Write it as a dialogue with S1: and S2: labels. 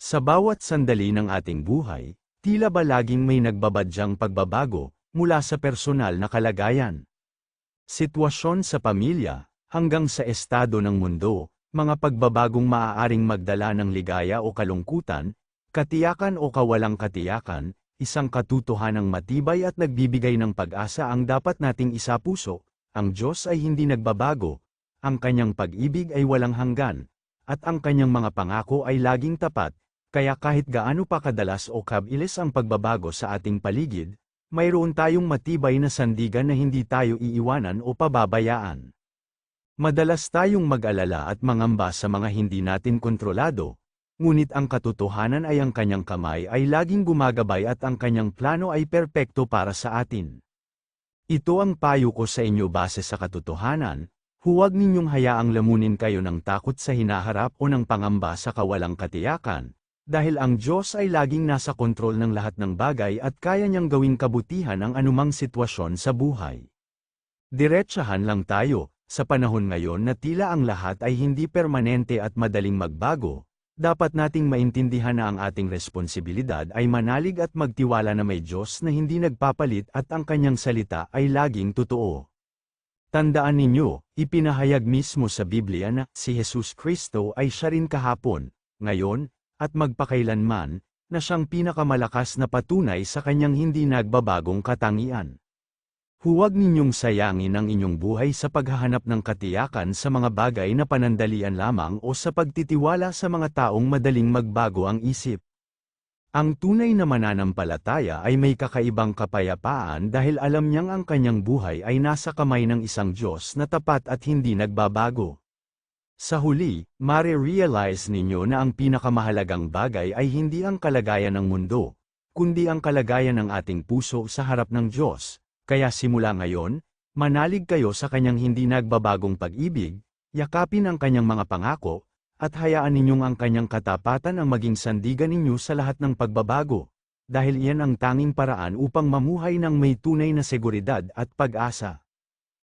S1: Sa bawat sandali ng ating buhay, tila ba laging may nagbabadyang pagbabago, mula sa personal na kalagayan, sitwasyon sa pamilya, hanggang sa estado ng mundo, mga pagbabagong maaaring magdala ng ligaya o kalungkutan, katiyakan o kawalang katiyakan, isang katotohanang matibay at nagbibigay ng pag-asa ang dapat nating isapuso. Ang Diyos ay hindi nagbabago, ang kanyang pag-ibig ay walang hanggan, at ang kanyang mga pangako ay laging tapat, kaya kahit gaano pa kadalas o kabilis ang pagbabago sa ating paligid, mayroon tayong matibay na sandigan na hindi tayo iiwanan o pababayaan. Madalas tayong mag-alala at mangamba sa mga hindi natin kontrolado, ngunit ang katotohanan ay ang kanyang kamay ay laging gumagabay at ang kanyang plano ay perpekto para sa atin. Ito ang payo ko sa inyo base sa katotohanan, huwag ninyong hayaang lamunin kayo ng takot sa hinaharap o ng pangamba sa kawalang katiyakan, dahil ang Diyos ay laging nasa kontrol ng lahat ng bagay at kaya niyang gawing kabutihan ang anumang sitwasyon sa buhay. Diretsahan lang tayo, sa panahon ngayon na tila ang lahat ay hindi permanente at madaling magbago, dapat nating maintindihan na ang ating responsibilidad ay manalig at magtiwala na may Diyos na hindi nagpapalit at ang kanyang salita ay laging totoo. Tandaan ninyo, ipinahayag mismo sa Biblia na si Jesus Kristo ay siya rin kahapon, ngayon, at magpakailanman, na siyang pinakamalakas na patunay sa kanyang hindi nagbabagong katangian. Huwag ninyong sayangin ang inyong buhay sa paghahanap ng katiyakan sa mga bagay na panandalian lamang o sa pagtitiwala sa mga taong madaling magbago ang isip. Ang tunay na mananampalataya ay may kakaibang kapayapaan dahil alam niyang ang kanyang buhay ay nasa kamay ng isang Diyos na tapat at hindi nagbabago. Sa huli, mare-realize ninyo na ang pinakamahalagang bagay ay hindi ang kalagayan ng mundo, kundi ang kalagayan ng ating puso sa harap ng Diyos. Kaya simula ngayon, manalig kayo sa kanyang hindi nagbabagong pag-ibig, yakapin ang kanyang mga pangako, at hayaan ninyong ang kanyang katapatan ang maging sandigan ninyo sa lahat ng pagbabago, dahil iyan ang tanging paraan upang mamuhay ng may tunay na seguridad at pag-asa.